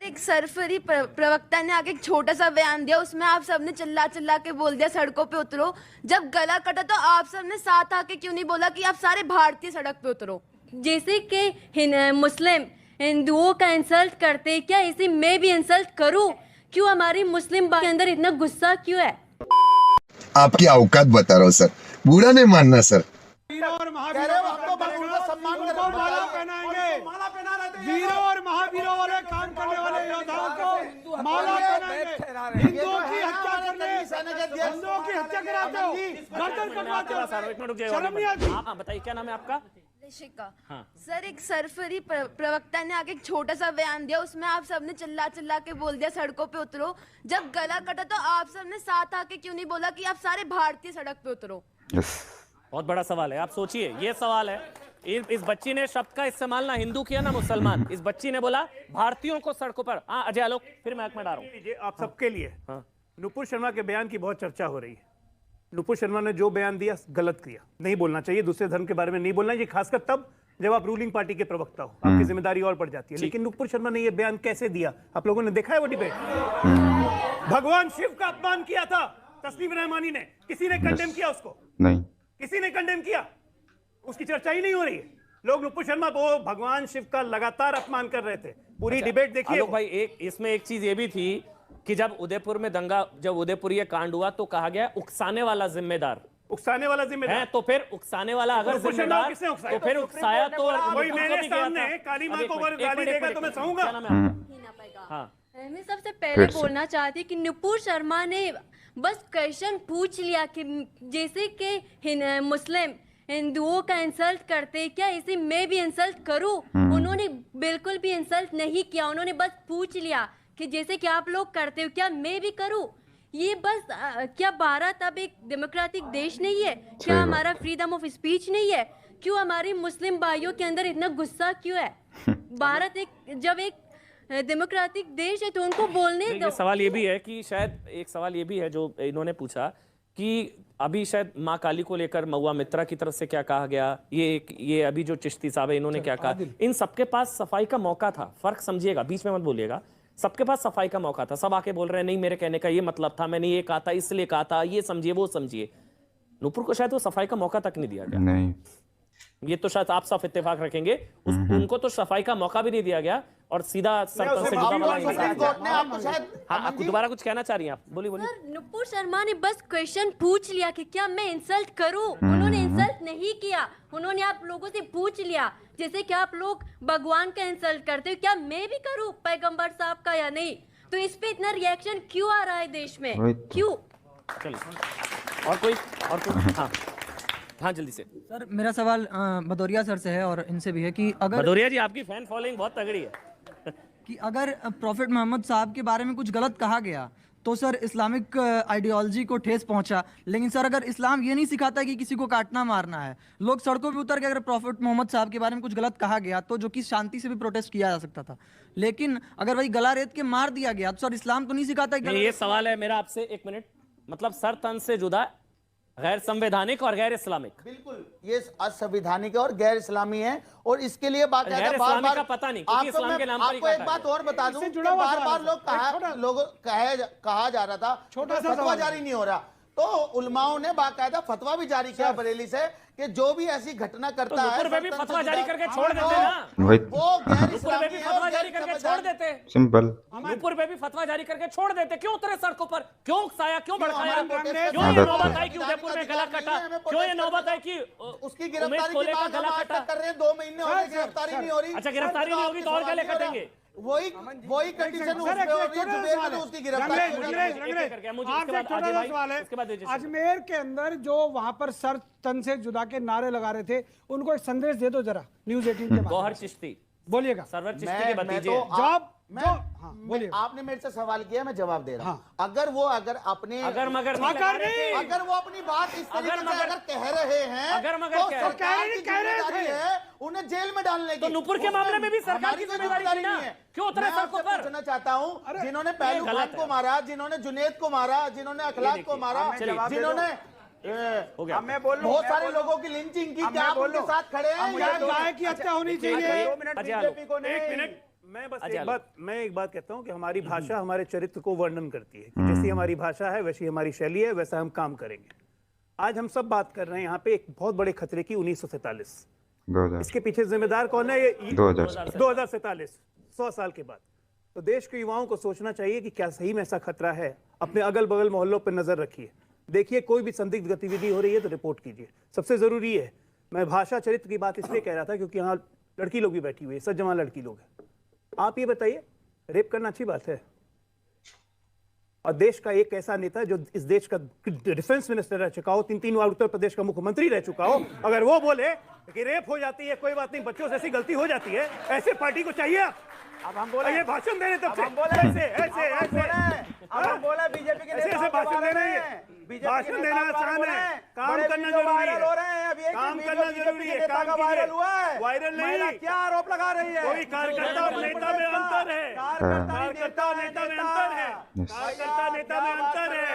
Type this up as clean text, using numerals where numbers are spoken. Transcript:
एक सरफरी प्रवक्ता ने आगे एक छोटा सा बयान दिया, उसमें आप सबने चिल्ला चिल्ला के बोल दिया सड़कों पे उतरो। जब गला कटा तो आप सबने साथ आके क्यों नहीं बोला कि आप सारे भारतीय सड़क पे उतरो? जैसे कि मुस्लिम हिंदुओं का इंसल्ट करते, क्या इसे मैं भी इंसल्ट करूं? क्यों हमारी मुस्लिम के अंदर इतना गुस्सा क्यों है? आपकी औकात बता रहा हूँ सर, बुरा नहीं मानना सर। वीरों और महावीरों वीरों और महावीरों वाले काम करने वाले योद्धाओं को माला पहनाएंगे। हिंदुओं की हत्या करने, हिंदुओं की हत्या कराते हो, गर्दन कटवाते हो, शर्म नहीं आती? हाँ बताइए, क्या नाम है आपका? ऋषिका। सर, एक सरफरी प्रवक्ता ने आगे एक छोटा सा बयान दिया, उसमें आप सबने चिल्ला चिल्ला के बोल दिया सड़कों पे उतरो। जब गला कटा तो आप सबने साथ आके क्यों नहीं बोला कि आप सारे भारतीय सड़क पे उतरो? बहुत बड़ा सवाल है, आप सोचिए। ये सवाल है, इस बच्ची ने शब्द का इस्तेमाल ना हिंदू किया ना मुसलमान। इस बच्ची ने बोला भारतीयों को सड़कों पर। हाँ अजय आलोक, फिर मैं डाल रहा हूँ आप सबके लिए। नुपुर शर्मा के बयान की बहुत चर्चा हो रही है। नुपुर शर्मा ने जो बयान दिया गलत किया, नहीं बोलना चाहिए, दूसरे धर्म के बारे में नहीं बोलना, ये खासकर तब जब आप रूलिंग पार्टी के प्रवक्ता हो, आपकी जिम्मेदारी और बढ़ जाती है। लेकिन नुपुर शर्मा ने ये बयान कैसे दिया, आप लोगों ने देखा है वो डिबेट? भगवान शिव का अपमान किया था तस्लीम रहमानी ने, किसी ने कंडेम किया उसको? नहीं, किसी ने कंडेम किया? उसकी चर्चा ही नहीं हो रही है। लोग नुपुर शर्मा को भगवान शिव का लगातार अपमान कर रहे थे। पूरी डिबेट देखिए। आलोक भाई, इसमें एक चीज ये भी थी कि जब उदयपुर में दंगा, जब उदयपुर ये कांड हुआ तो कहा गया उकसाने वाला जिम्मेदार। उकसाने वाला जिम्मेदार है तो फिर उकसाने वाला अगर जिम्मेदार तो फिर उकसाया तो कोई मेरे सामने काली मां को अगर गाली देगा तो मैं सहूंगा। मैं सबसे पहले बोलना चाहती कि नुपुर शर्मा ने बस क्वेश्चन पूछ लिया कि जैसे कि मुस्लिम हिंदुओं का इंसल्ट करते, क्या इसे मैं भी इंसल्ट करूं? उन्होंने बिल्कुल भी इंसल्ट नहीं किया, उन्होंने बस पूछ लिया कि जैसे कि आप लोग करते हो क्या मैं भी करूं? ये बस क्या भारत अब एक डेमोक्रेटिक देश नहीं है? क्या हमारा फ्रीडम ऑफ स्पीच नहीं है? क्यों हमारी मुस्लिम भाइयों के अंदर इतना गुस्सा क्यों है? भारत जब एक डेमोक्रेटिक देश है तो उनको बोलने दो। सवाल ये भी है कि शायद एक सवाल ये भी है जो इन्होंने पूछा कि अभी शायद माँ काली को लेकर महुआ मित्रा की तरफ से क्या कहा गया, ये अभी जो चिश्ती साहब है इन्होंने क्या कहा, इन सबके पास सफाई का मौका था। फर्क समझिएगा, बीच में मत बोलिएगा। सबके पास सफाई का मौका था, सब आके बोल रहे हैं नहीं मेरे कहने का ये मतलब था, मैंने ये कहा था इसलिए कहा था, ये समझिए वो समझिए। नुपुर को शायद वो सफाई का मौका तक नहीं दिया गया। नहीं, ये तो शायद आप सब इत्तेफाक रखेंगे, उनको तो सफाई का मौका भी नहीं दिया गया और सीधा सरपंच से जुदा वाला। हाँ, आप दोबारा कुछ कहना चाह रही हैं आप? बोलिए बोलिए। नुपुर शर्मा ने बस क्वेश्चन पूछ लिया कि क्या मैं इंसल्ट करूं? उन्होंने इंसल्ट नहीं किया, उन्होंने आप लोगों से पूछ लिया जैसे कि आप लोग भगवान का इंसल्ट करते हो, क्या मैं भी करूं पैगंबर साहब का या नहीं? तो इस पे इतना रिएक्शन क्यों आ रहा है देश में, क्यों? चलिए और कोई हाँ जल्दी से। सर मेरा सवाल भदौरिया सर से है और इनसे भी है कि अगर भदौरिया जी आपकी फैन फॉलोइंग बहुत तगड़ी है कि अगर प्रॉफेट मोहम्मद साहब के बारे में कुछ गलत कहा गया तो सर इस्लामिक आइडियोलॉजी को ठेस पहुंचा, लेकिन सर अगर इस्लाम ये नहीं सिखाता कि किसी को काटना मारना है, लोग सड़कों पे उतर के अगर प्रॉफेट मोहम्मद साहब के बारे में कुछ गलत कहा गया तो जो कि शांति से भी प्रोटेस्ट किया जा सकता था, लेकिन अगर वही गला रेत के मार दिया गया तो सर इस्लाम तो नहीं सिखाता कि ये सवाल है मेरा आपसे, एक मिनट, मतलब सर तन से जुदा गैर संवैधानिक और गैर इस्लामिक। बिल्कुल, ये असंवैधानिक और गैर इस्लामी है और इसके लिए बाकायदा बार-बार का पता नहीं, क्योंकि इस्लाम के नाम पर आपको एक बात और बता दूं कि बार-बार कहा जा रहा था फतवा जारी नहीं हो रहा, तो उलमाओं ने बाकायदा फतवा भी जारी किया बरेली से कि जो भी ऐसी घटना करता है नुपुर पे भी फतवा जारी करके छोड़ देते ना, वो गैर नुपुर पे भी फतवा जारी करके छोड़ देते, सिंपल। नुपुर पे भी फतवा जारी करके छोड़ देते। क्यों उतरे सड़कों पर, क्यों उकसाया, क्यों भड़काया, क्यों ये नौबत आई कि उदयपुर में गला कटा, क्यों ये नौबत आई कि उसकी गिरफ्तारी की बात हम आज तक कर रहे हैं, 2 महीने हो गए गिरफ्तारी नहीं हो रही। अच्छा गिरफ्तारी नहीं होगी तो और गले कटेंगे, वही कंडीशन उसकी गिरफ्तारी। अजमेर के अंदर जो वहां पर सर तन से जुदा के नारे लगा रहे थे, उनको एक संदेश दे दो जरा न्यूज़ 18 के। गौहर चिश्ती बोलिएगा। सरवर चिश्ती के भतीजे। बोलिए, आपने मेरे से सवाल किया, मैं जवाब दे रहा हूँ। अगर वो अपने अगर वो अपनी बात इस तरीके से अगर कह रहे हैं तो सरकार की जिम्मेदारी है उन्हें जेल में डालने की। तो नुपुर के मामले में भी सरकार की जिम्मेदारी नहीं है, क्यों उतरे सड़कों पर? पूछना चाहता हूँ, जिन्होंने पहलू खान को मारा, जिन्होंने जुनेद को मारा, जिन्होंने अखलाक को मारा, जिन्होंने बहुत सारे लोगों की लिंचिंग की, क्या आप उनके साथ खड़े हैं? गाय की हत्या होनी चाहिए। एक मिनट, मैं एक बात कहता हूं कि हमारी भाषा हमारे चरित्र को वर्णन करती है। जैसी हमारी भाषा है वैसी हमारी शैली है, वैसा हम काम करेंगे। आज हम सब बात कर रहे हैं यहाँ पे एक बहुत बड़े खतरे की 1947। 2000 इसके पीछे जिम्मेदार कौन है? ये 2047, 100 साल के बाद। तो देश के युवाओं को सोचना चाहिए कि क्या सही में ऐसा खतरा है। अपने अगल बगल मोहल्लों पर नजर रखिए, देखिए कोई भी संदिग्ध गतिविधि हो रही है तो रिपोर्ट कीजिए। सबसे जरूरी है, मैं भाषा चरित्र की बात इसलिए कह रहा था क्योंकि यहाँ लड़की लोग भी बैठी हुई है, सजजमा लड़की लोग हैं। आप ये बताइए, रेप करना अच्छी बात है? और देश का एक ऐसा नेता जो इस देश का डिफेंस मिनिस्टर रह चुका हो, 3 बार उत्तर प्रदेश का मुख्यमंत्री रह चुका हो, अगर वो बोले कि रेप हो जाती है, कोई बात नहीं, बच्चों से ऐसी गलती हो जाती है, ऐसे पार्टी को चाहिए? अब हम बोले ये भाषण दे रहे तब से हम बोले अब हम बोले बीजेपी के ऐसे नेता भाषण दे रहे हैं। भाषण देना आसान है, काम करना जरूरी है। हो रहे हैं अभी काम करना जरूरी है, काम वायरल हुआ है, वायरल नहीं। क्या आरोप लगा रही है? कोई कार्यकर्ता और नेता में अंतर है, कार्यकर्ता और नेता में अंतर है, कार्यकर्ता नेता में अंतर है।